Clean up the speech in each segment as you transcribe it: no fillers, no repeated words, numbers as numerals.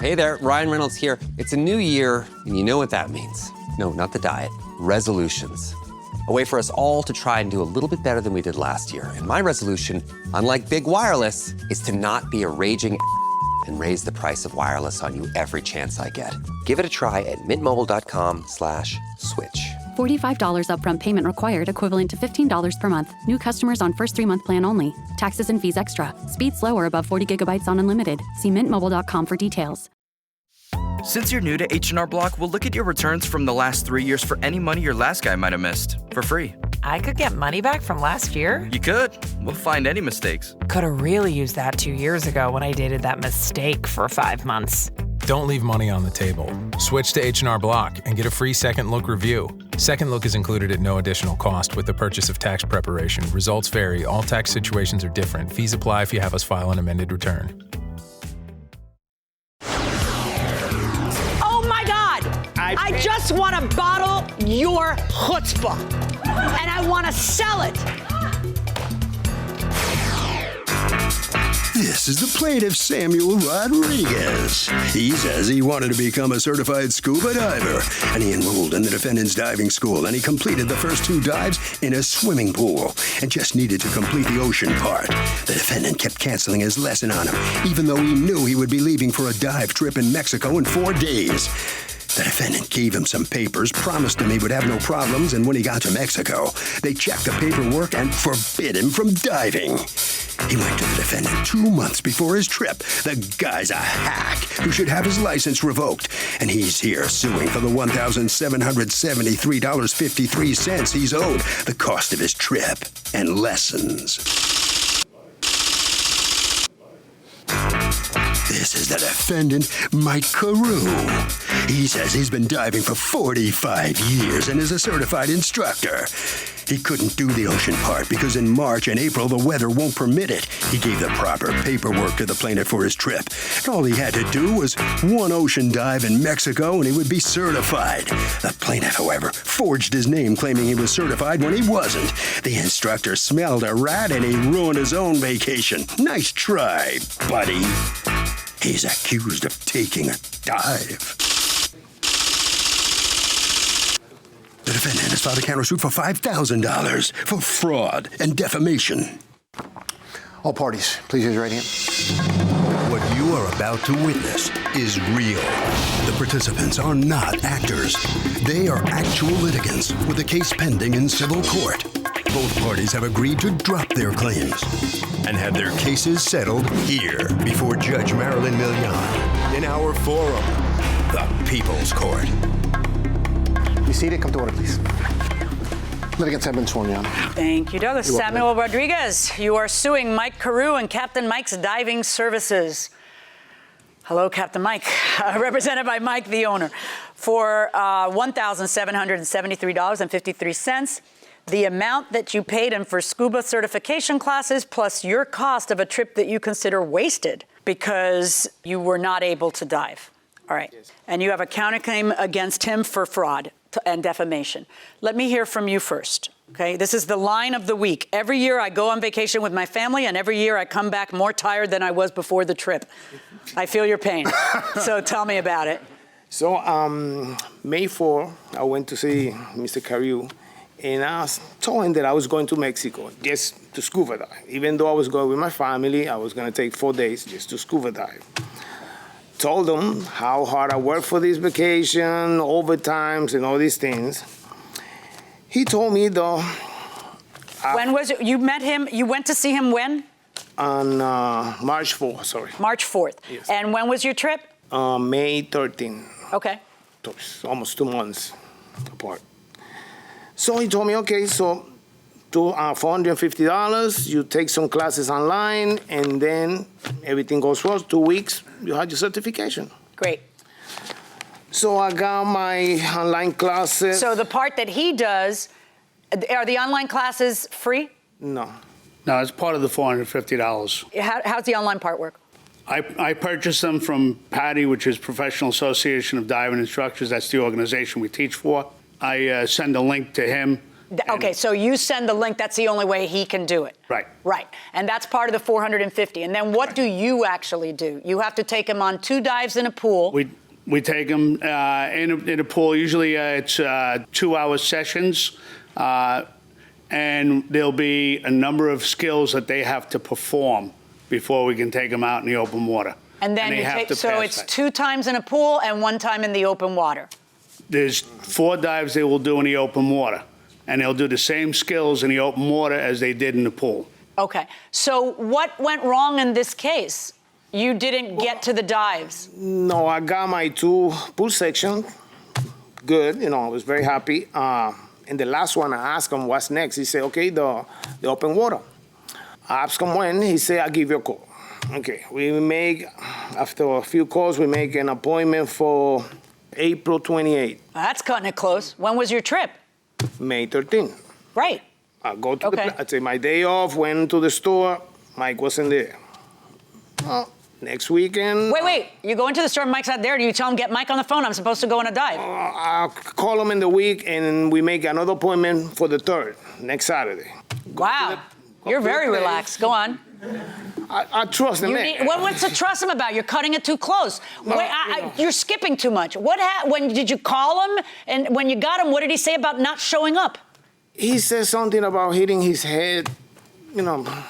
Hey there, Ryan Reynolds here. It's a new year, and you know what that means. No, not the diet. Resolutions. A way for us all to try and do a little bit better than we did last year. And my resolution, unlike big wireless, is to not be a raging and raise the price of wireless on you every chance I get. Give it a try at mintmobile.com/switch. $45 upfront payment required, equivalent to $15 per month. New customers on first 3-month plan only. Taxes and fees extra. Speed slower above 40 gigabytes on unlimited. See mintmobile.com for details. Since you're new to H&R Block, we'll look at your returns from the last 3 years for any money your last guy might have missed for free. I could get money back from last year? You could. We'll find any mistakes. Could have really used that 2 years ago when I dated that mistake for 5 months. Don't leave money on the table. Switch to H&R Block and get a free second look review. Second look is included at no additional cost with the purchase of tax preparation. Results vary. All tax situations are different. Fees apply if you have us file an amended return. Oh my God! I just want to bottle your chutzpah, and I want to sell it. This is the plaintiff, Samuel Rodriguez. He says he wanted to become a certified scuba diver, and he enrolled in the defendant's diving school, and he completed the first 2 dives in a swimming pool and just needed to complete the ocean part. The defendant kept canceling his lesson on him, even though he knew he would be leaving for a dive trip in Mexico in 4 days. The defendant gave him some papers, promised him he would have no problems, and when he got to Mexico, they checked the paperwork and forbid him from diving. He went to the defendant 2 months before his trip. The guy's a hack who should have his license revoked, and he's here suing for the $1,773.53 he's owed, the cost of his trip and lessons. This is the defendant, Mike Carew. He says he's been diving for 45 years and is a certified instructor. He couldn't do the ocean part because in March and April the weather won't permit it. He gave the proper paperwork to the plaintiff for his trip. And all he had to do was 1 ocean dive in Mexico and he would be certified. The plaintiff, however, forged his name claiming he was certified when he wasn't. The instructor smelled a rat and he ruined his own vacation. Nice try, buddy. He's accused of taking a dive. The defendant has filed a countersuit for $5,000 for fraud and defamation. All parties, please raise your right hand. What you are about to witness is real. The participants are not actors. They are actual litigants with a case pending in civil court. Both parties have agreed to drop their claims and have their cases settled here before Judge Marilyn Milian in our forum, the People's Court. Be seated. Come to order, please. Litigants have been sworn, Your Honor. Thank you, Douglas. Samuel Rodriguez, you are suing Mike Carew and Captain Mike's Diving Services. Hello, Captain Mike, represented by Mike, the owner, for $1,773.53. The amount that you paid him for scuba certification classes plus your cost of a trip that you consider wasted because you were not able to dive. All right. Yes. And you have a counterclaim against him for fraud and defamation. Let me hear from you first. Okay, this is the line of the week. Every year I go on vacation with my family, and every year I come back more tired than I was before the trip. I feel your pain. So tell me about it. So May 4, I went to see Mr. Carew, and I told him that I was going to Mexico just to scuba dive. Even though I was going with my family, I was going to take 4 days just to scuba dive. Told him how hard I worked for this vacation, overtimes, and all these things. He told me, though... When was it? You met him, you went to see him when? On March 4th, sorry. March 4th. Yes. And when was your trip? May 13th. Okay. So it's almost 2 months apart. So he told me, okay, so $450, you take some classes online, and then everything goes well. 2 weeks, you have your certification. Great. So I got my online classes. So the part that he does, are the online classes free? No. No, it's part of the $450. How's the online part work? I purchased them from PADI, which is Professional Association of Diving Instructors. That's the organization we teach for. I send a link to him Okay, so you send the link. That's the only way he can do it. Right. Right. And that's part of the 450. And then what do you actually do? You have to take him on 2 dives in a pool. We take them in a pool. Usually it's 2-hour sessions. And there'll be a number of skills that they have to perform before we can take them out in the open water. And then they you have take, to so pass it's that. 2 times in a pool and 1 time in the open water. There's 4 dives they will do in the open water. And they'll do the same skills in the open water as they did in the pool. Okay. So what went wrong in this case? You didn't get to the dives. No, I got my 2 pool sections. Good, I was very happy. And the last one, I asked him what's next. He said, okay, the open water. I asked him when. He said, I'll give you a call. Okay, after a few calls, we make an appointment for April 28th. That's cutting it close. When was your trip? May 13th. Right. I go to Okay. I take my day off, went to the store. Mike wasn't there. Well, next weekend. Wait. You go into the store, Mike's not there. Do you tell him, get Mike on the phone? I'm supposed to go on a dive. I'll call him in the week, and we make another appointment for the 3rd, next Saturday. Wow. You're very relaxed. Go on. I trust him. What's to trust him about? You're cutting it too close. You're skipping too much. When did you call him? And when you got him, what did he say about not showing up? He said something about hitting his head, I don't know.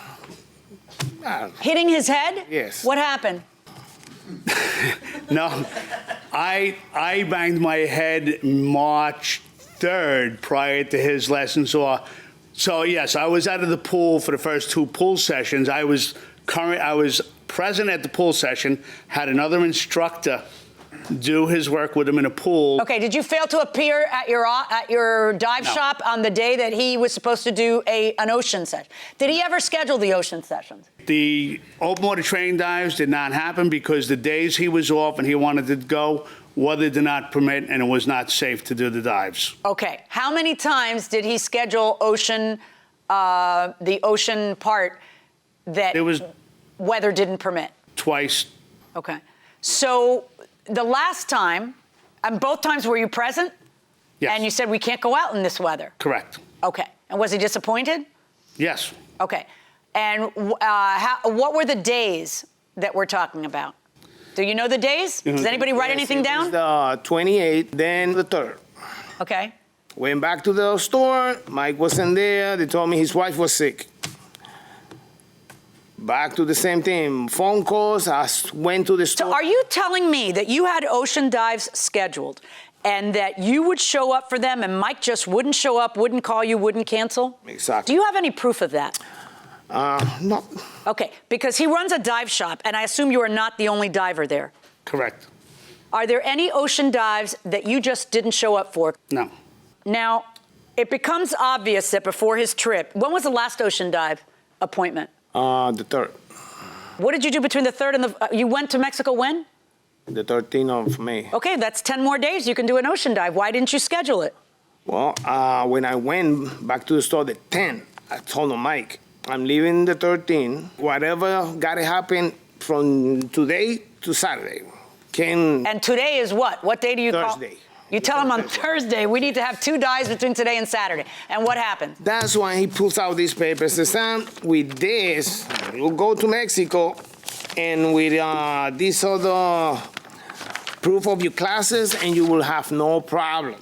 Hitting his head? Yes. What happened? No, I banged my head March 3rd prior to his lesson. So yes, I was out of the pool for the first 2 pool sessions. I was present at the pool session, had another instructor do his work with him in a pool. Okay, did you fail to appear at your dive shop on the day that he was supposed to do an ocean session? Did he ever schedule the ocean sessions? The open water training dives did not happen because the days he was off and he wanted to go, weather did not permit, and it was not safe to do the dives. Okay, how many times did he schedule the ocean part that weather didn't permit? Twice. Okay, so the last time, and both times were you present? Yes. And you said we can't go out in this weather? Correct. Okay, and was he disappointed? Yes. Okay, and what were the days that we're talking about? Do you know the days? Does anybody write anything down? The 28th, then the 3rd. Okay. Went back to the store. Mike wasn't there. They told me his wife was sick. Back to the same thing. Phone calls. I went to the store. So are you telling me that you had ocean dives scheduled and that you would show up for them and Mike just wouldn't show up, wouldn't call you, wouldn't cancel? Exactly. Do you have any proof of that? No. Okay, because he runs a dive shop, and I assume you are not the only diver there. Correct. Are there any ocean dives that you just didn't show up for? No. Now, it becomes obvious that before his trip, when was the last ocean dive appointment? The 3rd. What did you do between the 3rd and you went to Mexico when? The 13th of May. Okay, that's 10 more days you can do an ocean dive. Why didn't you schedule it? Well, when I went back to the store the 10th, I told him, Mike, I'm leaving the 13th. Whatever got to happen from today to Saturday. And today is what? What day do you call? Thursday. You tell him on Thursday, we need to have 2 dives between today and Saturday. And what happened? That's when he pulls out these papers. Says, Sam, with this, you'll go to Mexico, and with this other proof of your classes, and you will have no problem.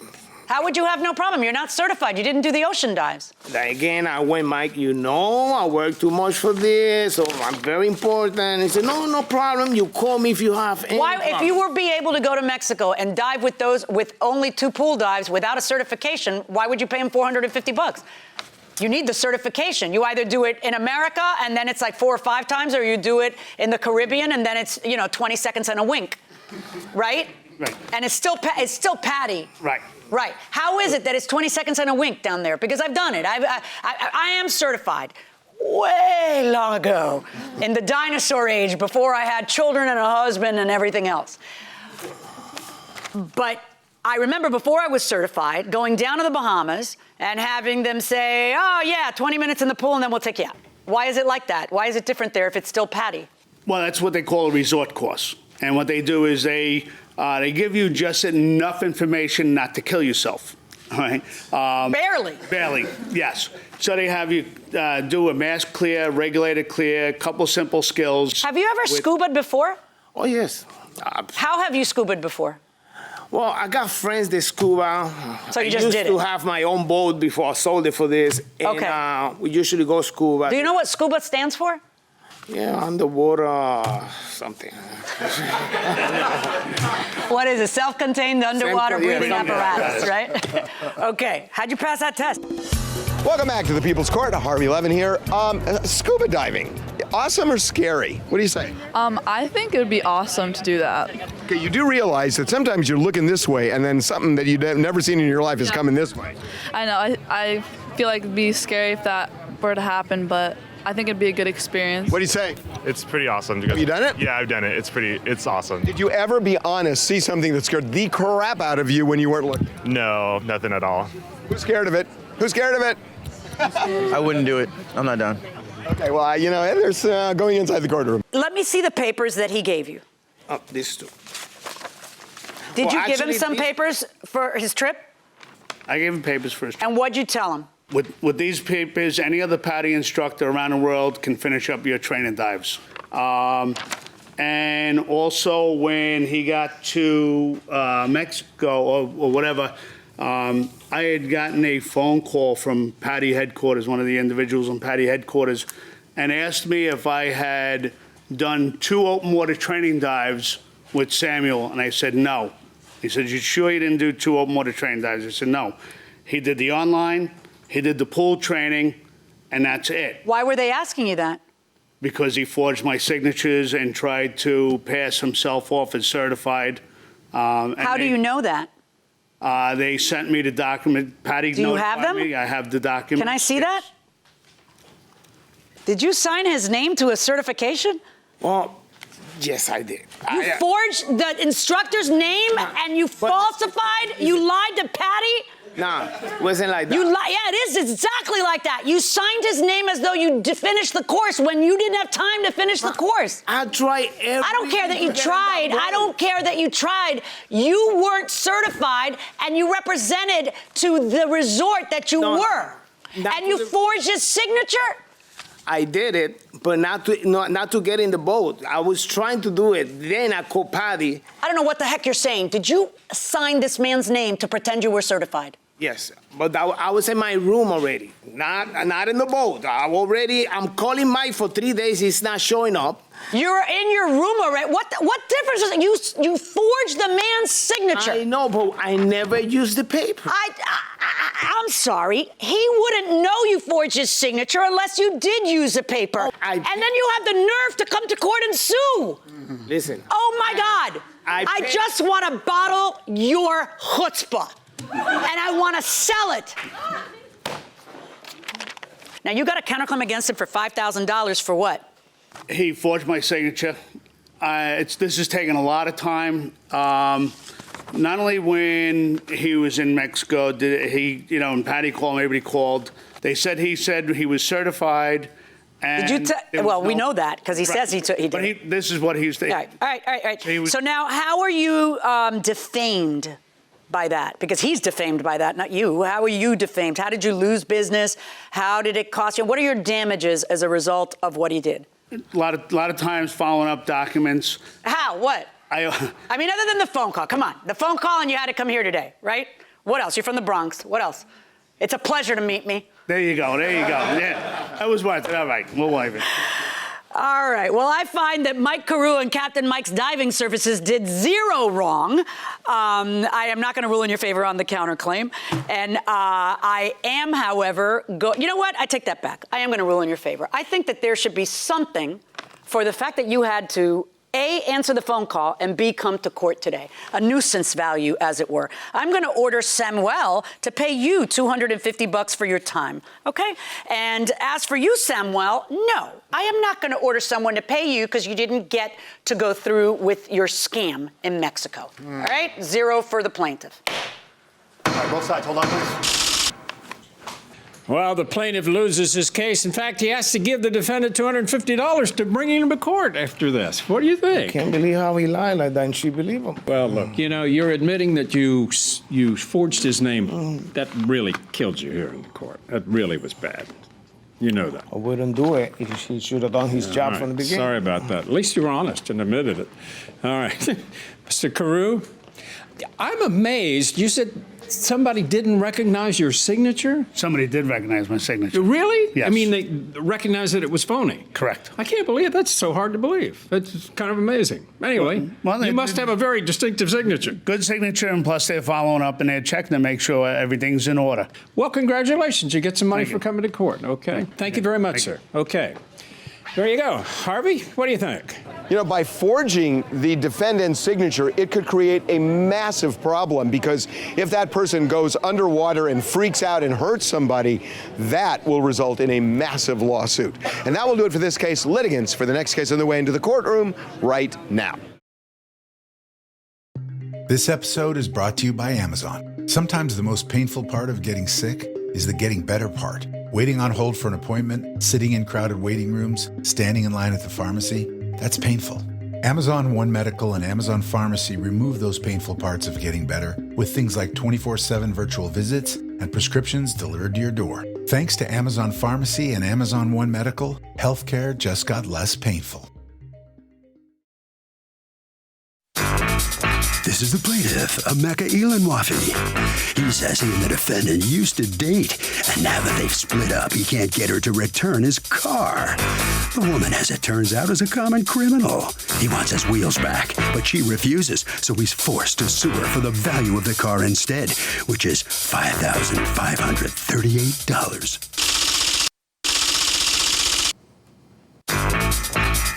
How would you have no problem? You're not certified. You didn't do the ocean dives. Again, I went, Mike, I work too much for this, so I'm very important. He said, no problem. You call me if you have any problem. If you were be able to go to Mexico and dive with only 2 pool dives without a certification, why would you pay him $450? You need the certification. You either do it in America and then it's like 4 or 5 times, or you do it in the Caribbean and then it's 20 seconds and a wink, right? Right. And it's still PADI. Right. Right. How is it that it's 20 seconds and a wink down there? Because I've done it. I am certified. Way long ago, in the dinosaur age, before I had children and a husband and everything else. But I remember before I was certified, going down to the Bahamas and having them say, oh yeah, 20 minutes in the pool and then we'll take you out. Why is it like that? Why is it different there if it's still PADI? Well, that's what they call a resort course. And what they do is they give you just enough information not to kill yourself. All right. Barely, yes. So they have you do a mask clear, regulated clear, couple simple skills. Have you ever scubaed before? Oh, yes. How have you scubaed before? Well, I got friends that scuba. So you I just used did to it? have my own boat before I sold it for this. And, Okay. we usually go scuba. Do you know what scuba stands for? Yeah, underwater something. What is it? Self-contained underwater breathing something. apparatus, right? Okay. How'd you pass that test? Welcome back to the People's Court. Harvey Levin here. Scuba diving, awesome or scary? What do you say? I think it would be awesome to do that. Okay, you do realize that sometimes you're looking this way and then something that you've never seen in your life is coming this way. I know. I feel like it'd be scary if that were to happen, but I think it'd be a good experience. What do you say? It's pretty awesome. Have you done it? Yeah, I've done it. It's awesome. Did you ever, be honest, see something that scared the crap out of you when you weren't looking? No, nothing at all. Who's scared of it? Who's scared of it? I wouldn't do it. I'm not done. Okay, well, there's going inside the courtroom. Let me see the papers that he gave you. Oh, these two. Did Well, you give him actually, some these- papers for his trip? I gave him papers first. And what'd you tell him? With these papers, any other PADI instructor around the world can finish up your training dives. And also when he got to Mexico or whatever, I had gotten a phone call from PADI headquarters, one of the individuals on PADI headquarters, and asked me if I had done 2 open water training dives with Samuel, and I said no. He said, "You sure you didn't do 2 open water training dives?" I said no. He did the online, he did the pool training, and that's it. Why were they asking you that? Because he forged my signatures and tried to pass himself off as certified. How do you know that? They sent me the document. Patty Do you have notified them? me. I have the document. Can I see that? Did you sign his name to a certification? Well, yes, I did. You forged the instructor's name and you falsified? You lied to Patty? Nah, it wasn't like that. You lied. Yeah, it is exactly like that. You signed his name as though you finished the course when you didn't have time to finish the course. I tried everything. I don't care that you tried. I don't care that you tried. You weren't certified and you represented to the resort that you were. And you forged his signature? I did it, but not to get in the boat. I was trying to do it. Then I called Patty. I don't know what the heck you're saying. Did you sign this man's name to pretend you were certified? Yes, but I was in my room already, not in the boat. I'm calling Mike for 3 days. He's not showing up. You're in your room already. What difference is it? You forged the man's signature. I know, but I never used the paper. I'm sorry. He wouldn't know you forged his signature unless you did use the paper. And then you have the nerve to come to court and sue. Listen. Oh, my God. I just want to bottle your chutzpah. And I want to sell it. Now, you got a counterclaim against him for $5,000 for what? He forged my signature. This has taken a lot of time. Not only when he was in Mexico, did he, and Patty called, everybody called. He said he was certified. And did you well, we know that because he says he did. But this is what he's saying. All right. So now, how are you defamed by that? Because he's defamed by that, not you. How are you defamed? How did you lose business? How did it cost you? What are your damages as a result of what he did? A lot of times following up documents. How? What? I mean, other than the phone call. Come on. The phone call and you had to come here today, right? What else? You're from the Bronx. What else? It's a pleasure to meet me. There you go. Yeah. That was worth it. All right. We'll waive it. All right. Well, I find that Mike Carew and Captain Mike's Diving Services did 0 wrong. I am not going to rule in your favor on the counterclaim. And I am, however, you know what? I take that back. I am going to rule in your favor. I think that there should be something for the fact that you had to A, answer the phone call, and B, come to court today. A nuisance value, as it were. I'm going to order Samuel to pay you $250 for your time, okay? And as for you, Samuel, no. I am not going to order someone to pay you because you didn't get to go through with your scam in Mexico, all right? 0 for the plaintiff. All right, both sides, hold on, please. Well, the plaintiff loses his case. In fact, he has to give the defendant $250 to bring him to court after this. What do you think? I can't believe how he lied like that, and she believed him. Well, look, you're admitting that you forged his name. That really killed you here in the court. That really was bad. You know that. I wouldn't do it. He should have done his job from the beginning. Sorry about that. At least you were honest and admitted it. All right. Mr. Carew, I'm amazed. You said somebody didn't recognize your signature? Somebody did recognize my signature. Really? Yes. I mean, they recognized that it was phony? Correct. I can't believe it. That's so hard to believe. That's kind of amazing. Anyway, you must have a very distinctive signature. Good signature, and plus they're following up and they're checking to make sure everything's in order. Well, congratulations. You get some money for coming to court. Okay. Thank you very much, sir. Okay. There you go. Harvey, what do you think? By forging the defendant's signature, it could create a massive problem, because if that person goes underwater and freaks out and hurts somebody, that will result in a massive lawsuit. And that will do it for this case. Litigants for the next case on the way into the courtroom right now. This episode is brought to you by Amazon. Sometimes the most painful part of getting sick is the getting better part. Waiting on hold for an appointment, sitting in crowded waiting rooms, standing in line at the pharmacy, that's painful. Amazon One Medical and Amazon Pharmacy remove those painful parts of getting better with things like 24/7 virtual visits and prescriptions delivered to your door. Thanks to Amazon Pharmacy and Amazon One Medical, healthcare just got less painful. This is the plaintiff, Emeka Elenwafi. He says he and the defendant used to date, and now that they've split up, he can't get her to return his car. The woman, as it turns out, is a common criminal. He wants his wheels back, but she refuses, so he's forced to sue her for the value of the car instead, which is $5,538.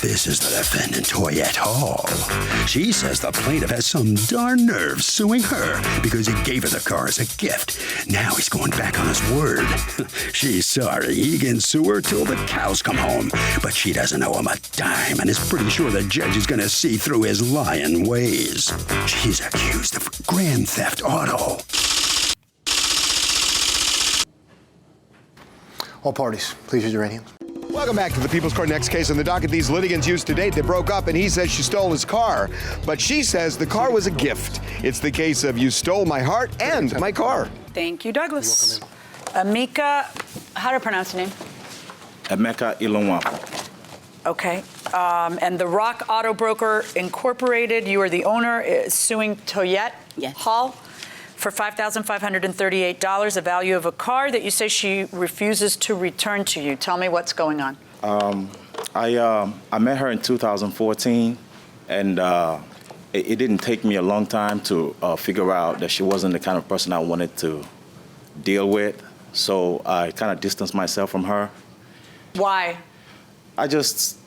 This is the defendant, Toyette Hall. She says the plaintiff has some darn nerve suing her because he gave her the car as a gift. Now he's going back on his word. She's sorry. He can sue her till the cows come home, but she doesn't owe him a dime and is pretty sure the judge is going to see through his lying ways. She's accused of grand theft auto. All parties, please use your right hands. Welcome back to the People's Court. Next case on the docket. These litigants used to date. They broke up, and he says she stole his car, but she says the car was a gift. It's the case of you stole my heart and my car. Thank you, Douglas. Emeka, how to pronounce your name? Emeka Elenwafi. Okay. And the Rock Auto Broker Incorporated, you are the owner, is suing Toyette Hall for $5,538, the value of a car that you say she refuses to return to you. Tell me what's going on. I met her in 2014, and it didn't take me a long time to figure out that she wasn't the kind of person I wanted to deal with. So I kind of distanced myself from her. Why? I just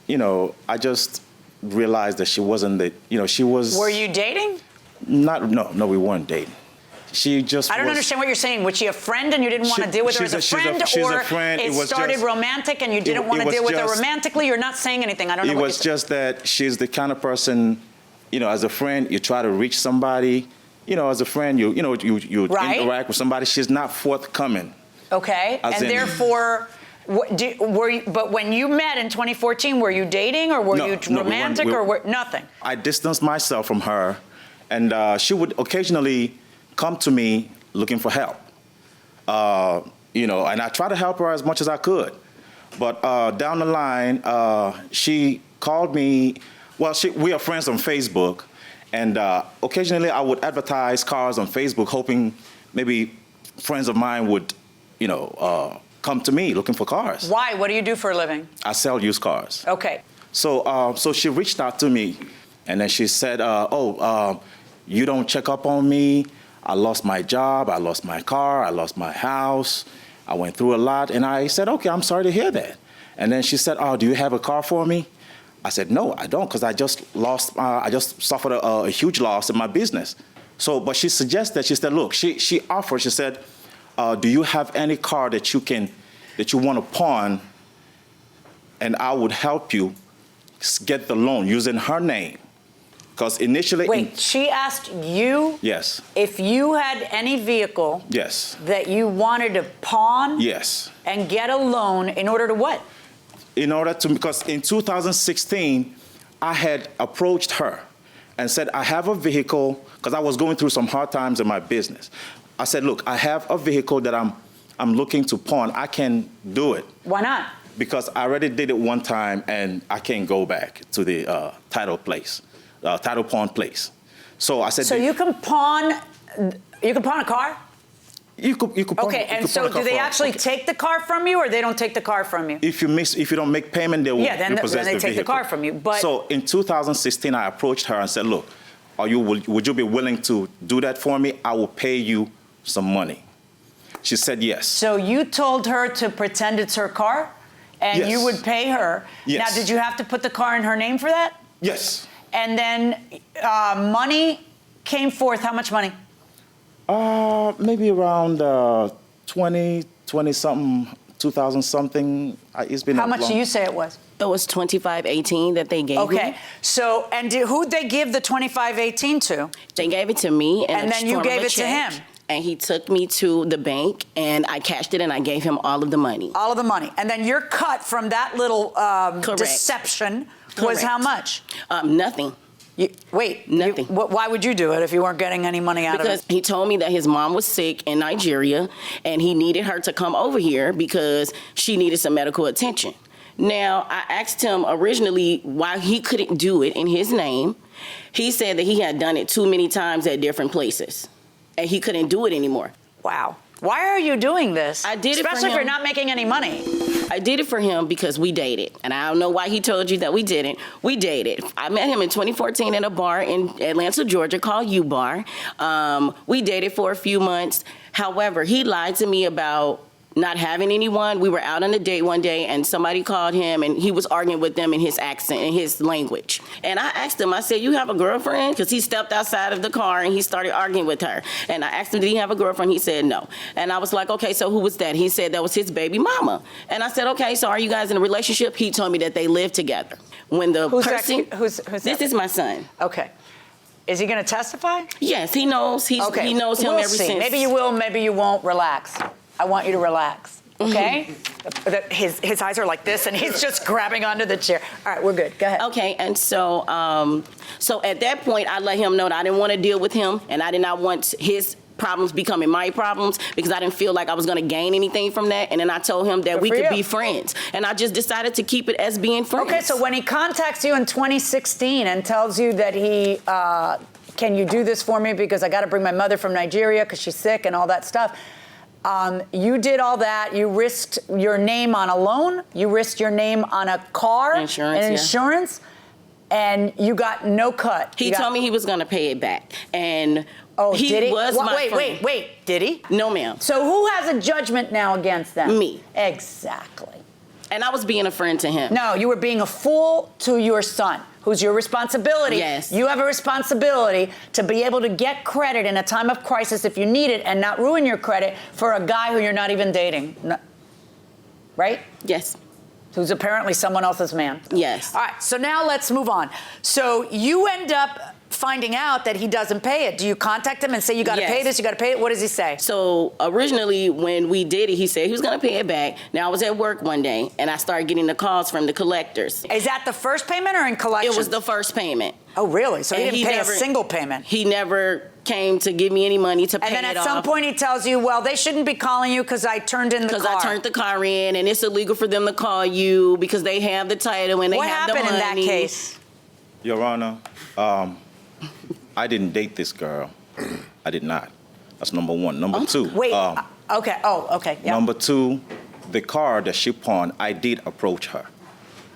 realized that she wasn't she was. Were you dating? No, we weren't dating. She just. I don't understand what you're saying. Was she a friend and you didn't want to deal with her as a friend, or it started romantic and you didn't want to deal with her romantically? You're not saying anything. I don't know. It was just that she's the kind of person, as a friend, you try to reach somebody. As a friend, you interact with somebody. She's not forthcoming. Okay, and therefore. But when you met in 2014, were you dating or were you romantic or nothing? I distanced myself from her, and she would occasionally come to me looking for help. And I tried to help her as much as I could. But down the line, she called me. Well, we are friends on Facebook, and occasionally I would advertise cars on Facebook, hoping maybe friends of mine would, come to me looking for cars. Why? What do you do for a living? I sell used cars. Okay. So she reached out to me, and then she said, you don't check up on me. I lost my job. I lost my car. I lost my house. I went through a lot. And I said, okay, I'm sorry to hear that. And then she said, do you have a car for me? I said, no, I don't, because I just suffered a huge loss in my business. But she suggested, she said, look, she offered, she said, do you have any car that you want to pawn, and I would help you get the loan using her name. Because initially... Wait, she asked you Yes. if you had any vehicle Yes. that you wanted to pawn Yes. and get a loan in order to what? In order to, because in 2016, I had approached her and said, I have a vehicle, because I was going through some hard times in my business. I said, look, I have a vehicle that I'm looking to pawn. I can do it. Why not? Because I already did it one time and I can't go back to the title pawn place. So I said, so you can pawn a car? You could pawn, okay, and so do they actually take the car from you, or they don't take the car from you? If you don't make payment, they will repossess then they the take the car from you. But so in 2016, I approached her and said, look, would you be willing to do that for me? I will pay you some money. She said yes. So you told her to pretend it's her car, and Yes. you would pay her. Yes. Now, did you have to put the car in her name for that? Yes. And then money came forth. How much money? Maybe around 20-something, 2000 something. It's been How much do you say it was? It was $25.18 that they gave me. Okay, so, and who'd they give the $25.18 to? They gave it to me. And then you gave it to him? And he took me to the bank, and I cashed it, and I gave him all of the money. All of the money. And then your cut from that little deception was how much? Nothing. Nothing. Why would you do it if you weren't getting any money out of it? Because he told me that his mom was sick in Nigeria, and he needed her to come over here because she needed some medical attention. Now, I asked him originally why he couldn't do it in his name. He said that he had done it too many times at different places, and he couldn't do it anymore. Wow. Why are you doing this? I did it for him. Especially if you're not making any money. I did it for him because we dated. And I don't know why he told you that we didn't. We dated. I met him in 2014 at a bar in Atlanta, Georgia called U Bar. We dated for a few months. However, he lied to me about not having anyone. We were out on a date one day, and somebody called him, and he was arguing with them in his accent, in his language. And I asked him, I said, you have a girlfriend? Because he stepped outside of the car, and he started arguing with her. And I asked him, did he have a girlfriend? He said no. And I was like, okay, so who was that? He said that was his baby mama. And I said, okay, so are you guys in a relationship? He told me that they live together. When the person... Who's this is my son. Okay. Is he going to testify? Yes, he knows. He knows him ever since. Maybe you will, maybe you won't. Relax. I want you to relax, okay? His eyes are like this, and he's just grabbing onto the chair. All right, we're good. Go ahead. Okay, and so at that point, I let him know that I didn't want to deal with him, and I did not want his problems becoming my problems because I didn't feel like I was going to gain anything from that. And then I told him that we could be friends, and I just decided to keep it as being friends. Okay, so when he contacts you in 2016 and tells you that he, can you do this for me because I got to bring my mother from Nigeria because she's sick and all that stuff. You did all that. You risked your name on a loan. You risked your name on a car. Insurance. And you got no cut. He told me he was going to pay it back. And he did he? was my friend. Wait. Did he? No, ma'am. So who has a judgment now against them? Me. Exactly. And I was being a friend to him. No, you were being a fool to your son, who's your responsibility. Yes. You have a responsibility to be able to get credit in a time of crisis if you need it and not ruin your credit for a guy who you're not even dating. Right? Yes. Who's apparently someone else's man. Yes. All right, so now let's move on. So you end up finding out that he doesn't pay it. Do you contact him and say, you got to pay this, you got to pay it? What does he say? So originally when we did it, he said he was going to pay it back. Now I was at work one day and I started getting the calls from the collectors. Is that the first payment or in collections? It was the first payment. Oh, really? So he didn't pay a single payment? He never came to give me any money to pay it off. And then at some point he tells you, well, they shouldn't be calling you because I turned in the car. Because I turned the car in, and it's illegal for them to call you because they have the title and they have the money. What happened in that case? Your Honor, I didn't date this girl. I did not. That's number one. Number two. Wait. Okay. Oh, okay. Yeah. Number two, the car that she pawned, I did approach her.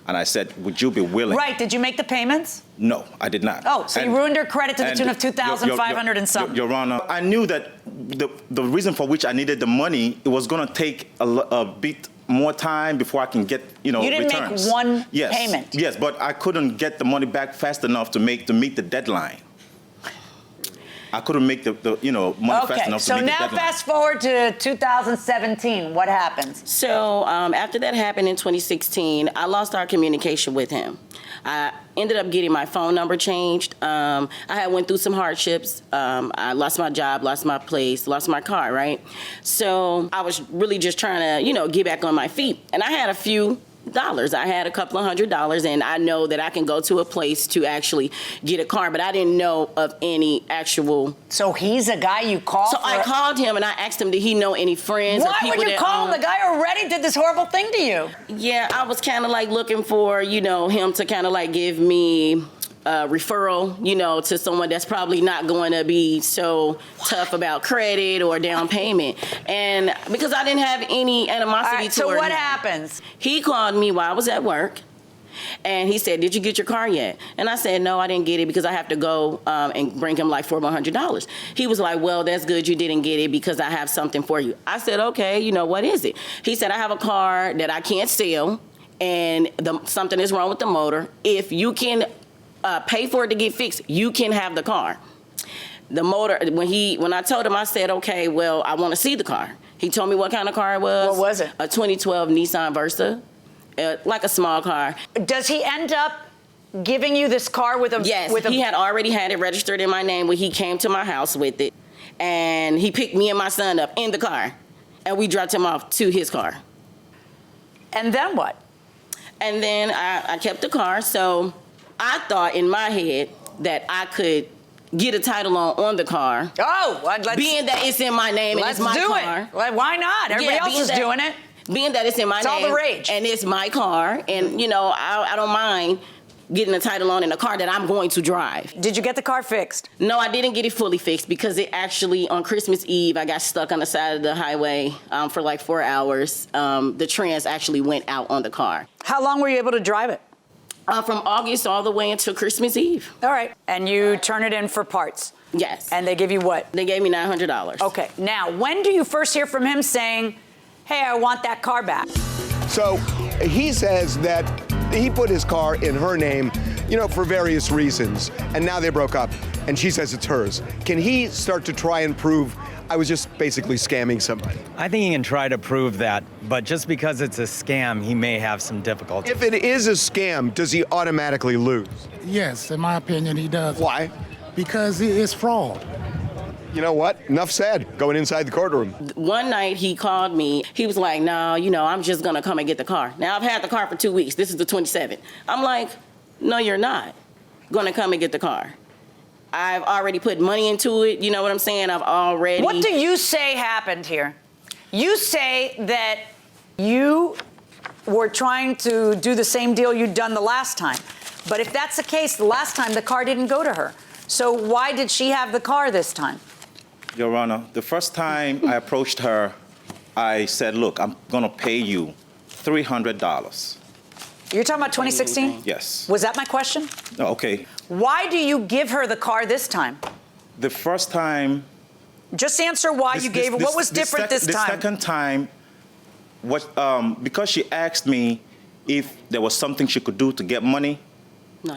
And I said, would you be willing? Right. Did you make the payments? No, I did not. Oh, so you ruined her credit to the tune of $2,500 and something. Your Honor, I knew that the reason for which I needed the money, it was going to take a bit more time before I can get, returns. You didn't make one payment. Yes, but I couldn't get the money back fast enough to meet the deadline. I couldn't make the money fast enough to meet the deadline. Okay, so now fast forward to 2017. What happens? So after that happened in 2016, I lost our communication with him. I ended up getting my phone number changed. I had went through some hardships. I lost my job, lost my place, lost my car, right? So I was really just trying to, get back on my feet. And I had a few dollars. I had a couple of $100, and I know that I can go to a place to actually get a car, but I didn't know of any actual. So he's a guy you called? So I called him and I asked him, did he know any friends or people Why would you call him? The guy already did this horrible thing to you. Yeah, I was kind of like looking for, him to kind of like give me referral, to someone that's probably not going to be so tough about credit or down payment. And because I didn't have any animosity so toward what him. happens? He called me while I was at work. And he said, did you get your car yet? And I said, no, I didn't get it because I have to go and bring him like $400. He was like, well, that's good you didn't get it because I have something for you. I said, okay, what is it? He said, I have a car that I can't sell and something is wrong with the motor. If you can pay for it to get fixed, you can have the car. The motor, when I told him, I said, okay, well, I want to see the car. He told me what kind of car it was. What was it? A 2012 Nissan Versa, like a small car. Does he end up giving you this car with a... Yes, he had already had it registered in my name when he came to my house with it. And he picked me and my son up in the car. And we dropped him off to his car. And then what? And then I kept the car, so I thought in my head that I could get a title on the car. Oh, being that it's in my name and it's my car. Well, why not? Everybody else is doing it. Being that it's in my name. It's all the rage. And it's my car, and I don't mind getting a title on in a car that I'm going to drive. Did you get the car fixed? No, I didn't get it fully fixed because it actually, on Christmas Eve, I got stuck on the side of the highway for like 4 hours. The trans actually went out on the car. How long were you able to drive it? From August all the way until Christmas Eve. All right. And you turn it in for parts? Yes. And they give you what? They gave me $900. Okay. Now, when do you first hear from him saying, hey, I want that car back? So he says that he put his car in her name, for various reasons, and now they broke up, and she says it's hers. Can he start to try and prove I was just basically scamming somebody? I think he can try to prove that, but just because it's a scam, he may have some difficulty. If it is a scam, does he automatically lose? Yes, in my opinion, he does. Why? Because it's fraud. You know what? Enough said. Going inside the courtroom. One night he called me. He was like, no, I'm just going to come and get the car. Now, I've had the car for 2 weeks. This is the 27th. I'm like, no, you're not going to come and get the car. I've already put money into it. You know what I'm saying? I've already... What do you say happened here? You say that you were trying to do the same deal you'd done the last time. But if that's the case, the last time the car didn't go to her. So why did she have the car this time? Your Honor, the first time I approached her, I said, look, I'm going to pay you $300. You're talking about 2016? Yes. Was that my question? Oh, okay. Why do you give her the car this time? The first time... Just answer why you gave her. What was different this time? The second time, because she asked me if there was something she could do to get money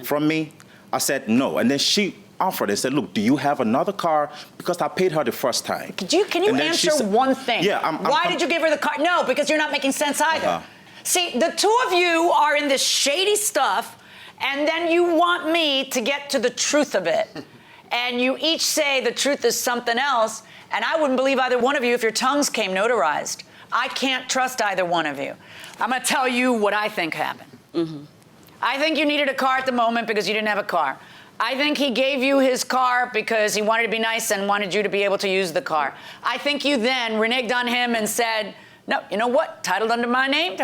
from me, I said no. And then she offered and said, look, do you have another car? Because I paid her the first time. Can you answer one thing? Yeah. Why did you give her the car? No, because you're not making sense either. See, the two of you are in this shady stuff, and then you want me to get to the truth of it. And you each say the truth is something else, and I wouldn't believe either one of you if your tongues came notarized. I can't trust either one of you. I'm going to tell you what I think happened. Mm-hmm. I think you needed a car at the moment because you didn't have a car. I think he gave you his car because he wanted to be nice and wanted you to be able to use the car. I think you then reneged on him and said, no, you know what, titled under my name.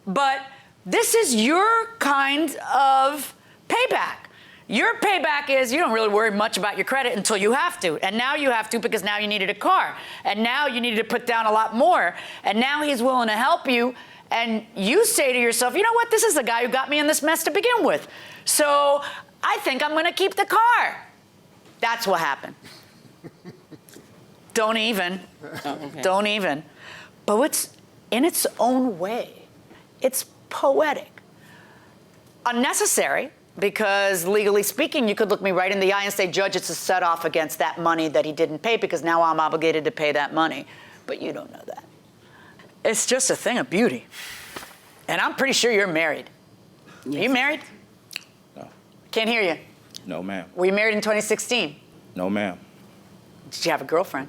But this is your kind of payback. Your payback is you don't really worry much about your credit until you have to. And now you have to because now you needed a car. And now you needed to put down a lot more. And now he's willing to help you. And you say to yourself, you know what, this is the guy who got me in this mess to begin with. So I think I'm going to keep the car. That's what happened. Don't even. Oh, okay. Don't even. But it's in its own way. It's poetic. Unnecessary, because legally speaking, you could look me right in the eye and say, Judge, it's a set-off against that money that he didn't pay because now I'm obligated to pay that money. But you don't know that. It's just a thing of beauty. And I'm pretty sure you're married. Yes. Are you married? Can't hear you. No, ma'am. Were you married in 2016? No, ma'am. Did you have a girlfriend?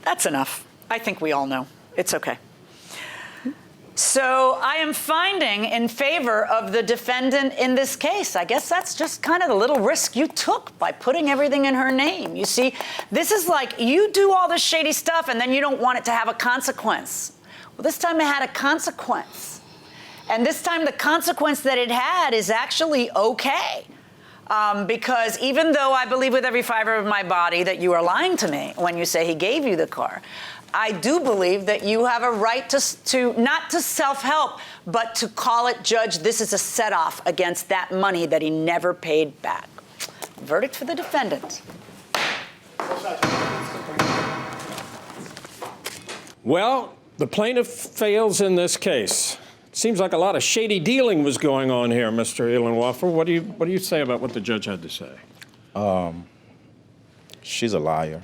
That's enough. I think we all know. It's okay. So I am finding in favor of the defendant in this case. I guess that's just kind of the little risk you took by putting everything in her name. You see, this is like you do all this shady stuff and then you don't want it to have a consequence. Well, this time it had a consequence. And this time the consequence that it had is actually okay. Because even though I believe with every fiber of my body that you are lying to me when you say he gave you the car, I do believe that you have a right to not to self-help, but to call it, Judge, this is a set-off against that money that he never paid back. Verdict for the defendant. Well, the plaintiff fails in this case. Seems like a lot of shady dealing was going on here, Mr. Ihlenwaffer. What do you say about what the judge had to say? She's a liar.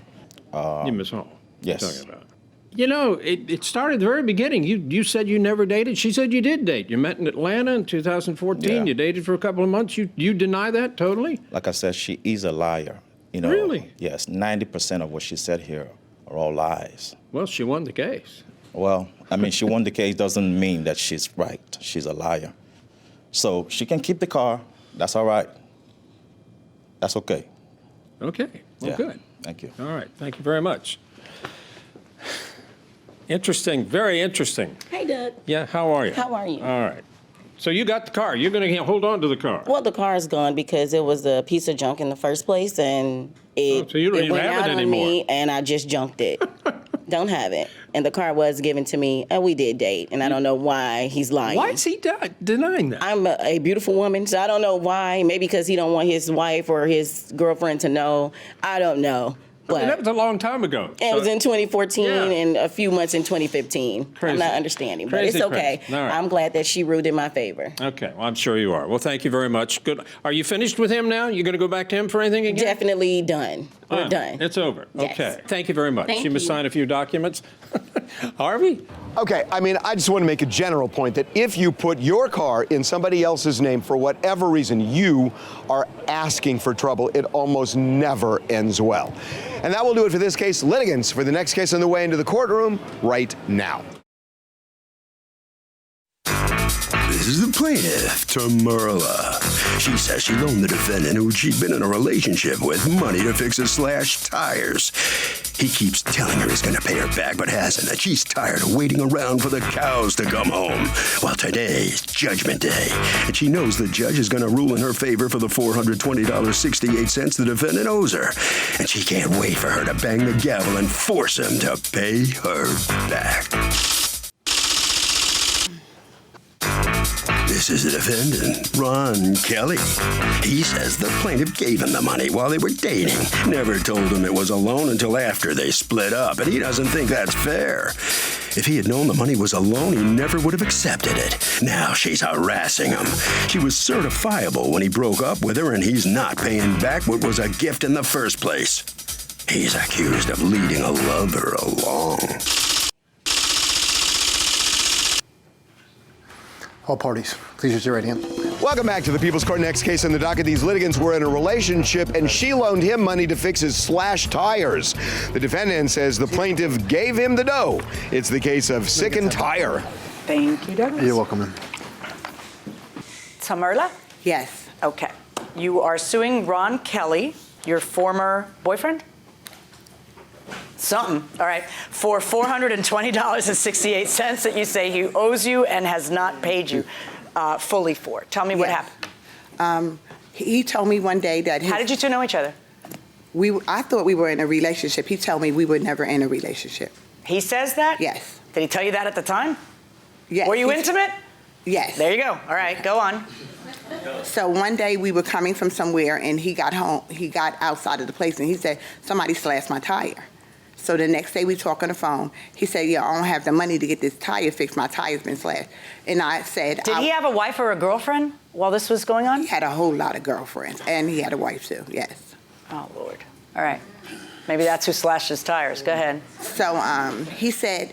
You Miss Hall? Yes. You're talking about. You know, it started at the very beginning. You said you never dated. She said you did date. You met in Atlanta in 2014. Yeah. You dated for a couple of months. You deny that totally? Like I said, she is a liar. You know. Really? Yes. 90% of what she said here are all lies. Well, she won the case. Well, I mean, she won the case doesn't mean that she's right. She's a liar. So she can keep the car. That's all right. That's okay. Okay. Well, Yeah. good. Thank you. All right. Thank you very much. Interesting. Very interesting. Hey, Doug. Yeah. How are you? How are you? All right. So you got the car. You're going to hold on to the car. Well, the car is gone because it was a piece of junk in the first place, and it, so you don't it even went have out it on anymore. me, and I just junked it. Don't have it. And the car was given to me, and we did date, and I don't know why he's lying. Why is he denying that? I'm a beautiful woman, so I don't know why. Maybe because he don't want his wife or his girlfriend to know. I don't know. I mean, that was a long time ago. It was in 2014 Yeah. and a few months in 2015. Crazy. I'm not understanding, but Crazy, it's okay. crazy. All right. I'm glad that she ruled in my favor. Okay. Well, I'm sure you are. Well, thank you very much. Good. Are you finished with him now? You going to go back to him for anything again? Definitely done. We're done. It's over. Yes. Okay. Thank you very much. Thank you must you. sign a few documents. Harvey? Okay, I mean, I just want to make a general point that if you put your car in somebody else's name for whatever reason, you are asking for trouble. It almost never ends well. And that will do it for this case. Litigants for the next case on the way into the courtroom right now. This is the plaintiff, Tamerla. She says she loaned the defendant, who she'd been in a relationship with, money to fix his slashed tires. He keeps telling her he's going to pay her back, but hasn't, and she's tired of waiting around for the cows to come home. Well, today's Judgment Day, and she knows the judge is going to rule in her favor for the $420.68 the defendant owes her. And she can't wait for her to bang the gavel and force him to pay her back. This is the defendant, Ron Kelly. He says the plaintiff gave him the money while they were dating. Never told him it was a loan until after they split up, and he doesn't think that's fair. If he had known the money was a loan, he never would have accepted it. Now she's harassing him. She was certifiable when he broke up with her, and he's not paying back what was a gift in the first place. He's accused of leading a lover along. All parties, please use your right hand. Welcome back to the People's Court. Next case on the docket. These litigants were in a relationship, and she loaned him money to fix his slashed tires. The defendant says the plaintiff gave him the dough. It's the case of Sick and Tire. Thank you, Douglas. You're welcome, ma'am. Tamerla? Yes. Okay. You are suing Ron Kelly, your former boyfriend? Something. All right. For $420.68 that you say he owes you and has not paid you fully for. Tell me what happened. He told me one day that... How did you two know each other? I thought we were in a relationship. He told me we were never in a relationship. He says that? Yes. Did he tell you that at the time? Yes. Were you intimate? Yes. There you go. All right. Go on. So one day we were coming from somewhere, and he got home. He got outside of the place, and he said, somebody slashed my tire. So the next day we talk on the phone. He said, yeah, I don't have the money to get this tire fixed. My tire's been slashed. And I said... Did he have a wife or a girlfriend while this was going on? He had a whole lot of girlfriends, and he had a wife too, yes. Oh, Lord. All right. Maybe that's who slashed his tires. Go ahead. So he said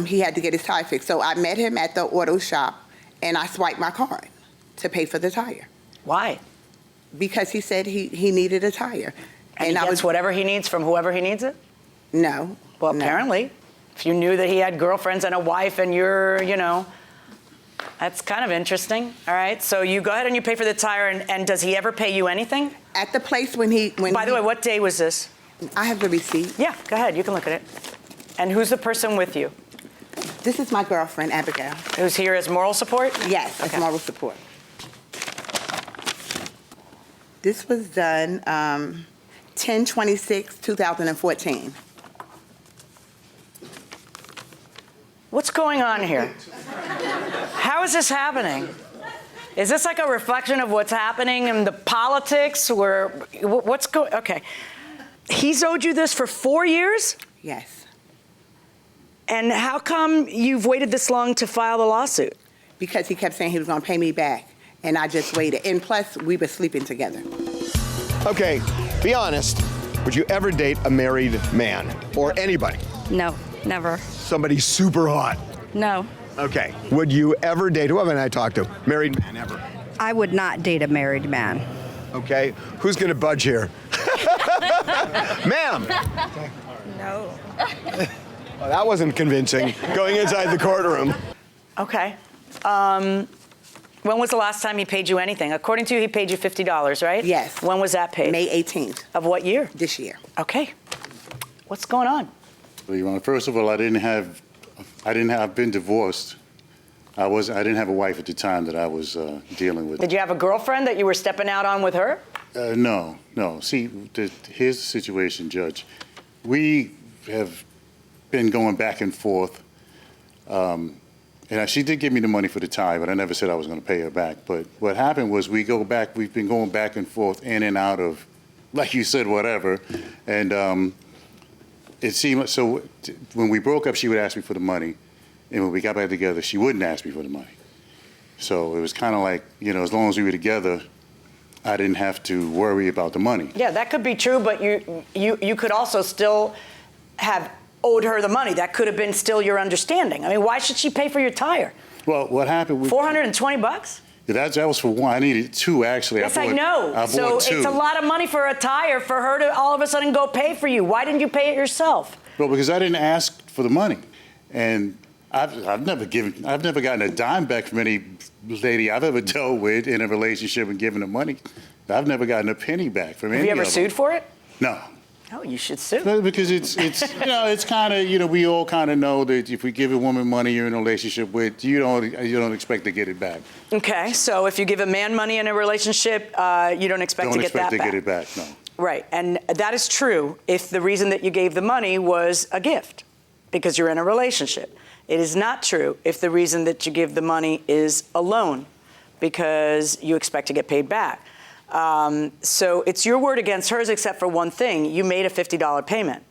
he had to get his tire fixed. So I met him at the auto shop, and I swiped my card to pay for the tire. Why? Because he said he needed a tire. And he gets whatever he needs from whoever he needs it? No. Well, apparently. If you knew that he had girlfriends and a wife and you're, that's kind of interesting. All right, so you go ahead and you pay for the tire, and does he ever pay you anything? At the place when By the way, what day was this? I have the receipt. Yeah, go ahead, you can look at it. And who's the person with you? This is my girlfriend, Abigail. Who's here as moral support? Yes, as moral support. This was done 10/26/2014. What's going on here? How is this happening? Is this like a reflection of what's happening in the politics? Okay. He's owed you this for 4 years? Yes. And how come you've waited this long to file the lawsuit? Because he kept saying he was going to pay me back, and I just waited. And plus, we were sleeping together. Okay, be honest. Would you ever date a married man or anybody? No, never. Somebody super hot? No. Okay. Would you ever date, who haven't I talked to? Married man ever? I would not date a married man. Okay. Who's going to budge here? Ma'am. No. Well, that wasn't convincing. Going inside the courtroom. Okay. When was the last time he paid you anything? According to you, he paid you $50, right? Yes. When was that paid? May 18th. Of what year? This year. Okay. What's going on? Well, Your Honor, first of all, I've been divorced. I didn't have a wife at the time that I was dealing with. Did you have a girlfriend that you were stepping out on with her? No. See, here's the situation, Judge. We have been going back and forth. And she did give me the money for the tie, but I never said I was going to pay her back. But what happened was we've been going back and forth in and out of, like you said, whatever. And it seemed, so when we broke up, she would ask me for the money. And when we got back together, she wouldn't ask me for the money. So it was kind of like, as long as we were together, I didn't have to worry about the money. Yeah, that could be true, but you could also still have owed her the money. That could have been still your understanding. I mean, why should she pay for your tire? Well, what happened? $420? That was for one. I needed two, actually. Yes, I know. So it's a lot of money for a tire for her to all of a sudden go pay for you. Why didn't you pay it yourself? Well, because I didn't ask for the money, and I've never gotten a dime back from any lady I've ever dealt with in a relationship and given her money. I've never gotten a penny back from any of them. Have you ever sued for it? No. Oh, you should sue. No, because it's it's kind of, we all kind of know that if we give a woman money you're in a relationship with, you don't expect to get it back. Okay, so if you give a man money in a relationship, you don't expect to get that back. Don't expect to get it back, no. Right, and that is true if the reason that you gave the money was a gift, because you're in a relationship. It is not true if the reason that you give the money is a loan, because you expect to get paid back. So it's your word against hers, except for one thing. You made a $50 payment.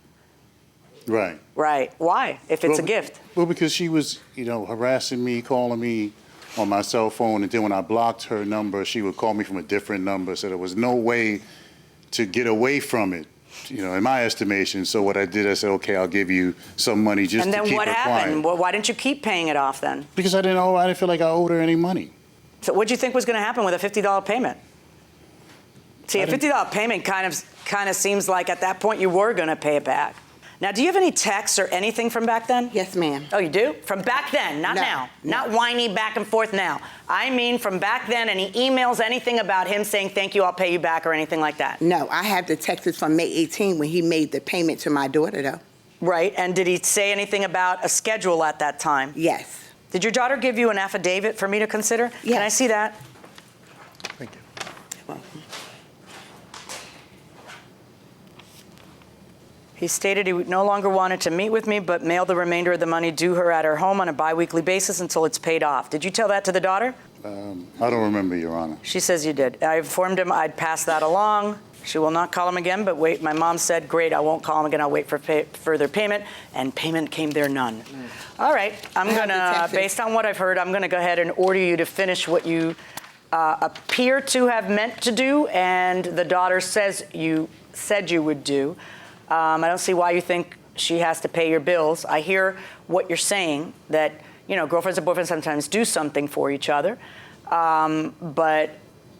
Right. Right. Why, if it's a gift? Well, because she was, harassing me, calling me on my cell phone, and then when I blocked her number, she would call me from a different number, so there was no way to get away from it, in my estimation. So what I did, I said, okay, I'll give you some money just to keep her quiet. And then what happened? Well, why didn't you keep paying it off then? Because I didn't feel like I owed her any money. So what did you think was going to happen with a $50 payment? See, a $50 payment kind of seems like at that point you were going to pay it back. Now, do you have any texts or anything from back then? Yes, ma'am. Oh, you do? From back then, not now. Not whiny back and forth now. I mean from back then, any emails, anything about him saying, thank you, I'll pay you back, or anything like that? No, I have the texts from May 18 when he made the payment to my daughter, though. Right, and did he say anything about a schedule at that time? Yes. Did your daughter give you an affidavit for me to consider? Yes. Can I see that? Thank you. You're welcome. He stated he no longer wanted to meet with me, but mailed the remainder of the money due her at her home on a biweekly basis until it's paid off. Did you tell that to the daughter? I don't remember, Your Honor. She says you did. I informed him I'd pass that along. She will not call him again, but wait. My mom said, great, I won't call him again. I'll wait for further payment. And payment came there none. All right. I'm going to, based on what I've heard, I'm going to go ahead and order you to finish what you appear to have meant to do, and the daughter says you said you would do. I don't see why you think she has to pay your bills. I hear what you're saying, that, girlfriends and boyfriends sometimes do something for each other. But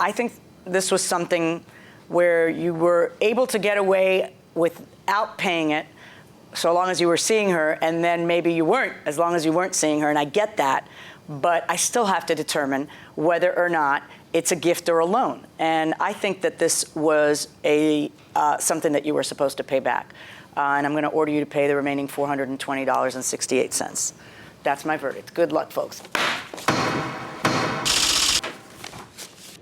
I think this was something where you were able to get away without paying it so long as you were seeing her, and then maybe you weren't, as long as you weren't seeing her, and I get that, but I still have to determine whether or not it's a gift or a loan. And I think that this was something that you were supposed to pay back. And I'm going to order you to pay the remaining $420.68. That's my verdict. Good luck, folks.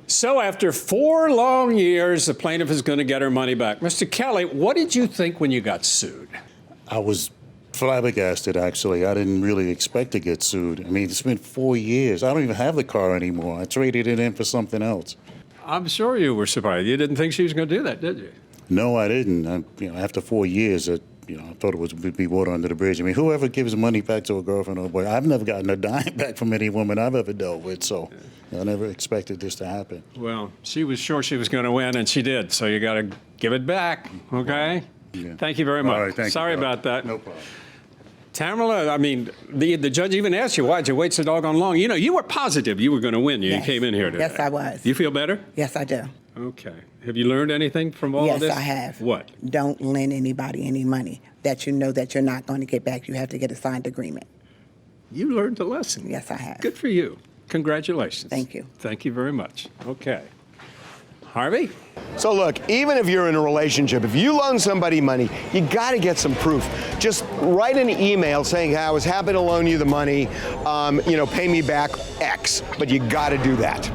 So after 4 long years, the plaintiff is going to get her money back. Mr. Kelly, what did you think when you got sued? I was flabbergasted, actually. I didn't really expect to get sued. I mean, it's been 4 years. I don't even have the car anymore. I traded it in for something else. I'm sure you were surprised. You didn't think she was going to do that, did you? No, I didn't. After 4 years, I thought it would be water under the bridge. I mean, whoever gives money back to a girlfriend or boy, I've never gotten a dime back from any woman I've ever dealt with, so I never expected this to happen. Well, she was sure she was going to win, and she did, so you got to give it back, okay? Yeah. Thank you very much. All right, thank you. Sorry about that. No problem. Tamara, I mean, the judge even asked you, why'd you wait so doggone long? You know, you were positive you were going to win. You came in here today. Yes, I was. You feel better? Yes, I do. Okay. Have you learned anything from all of this? Yes, I have. What? Don't lend anybody any money that you know that you're not going to get back. You have to get a signed agreement. You learned a lesson. Yes, I have. Good for you. Congratulations. Thank you. Thank you very much. Okay. Harvey? So look, even if you're in a relationship, if you loan somebody money, you got to get some proof. Just write an email saying, hey, I was happy to loan you the money, pay me back X, but you got to do that.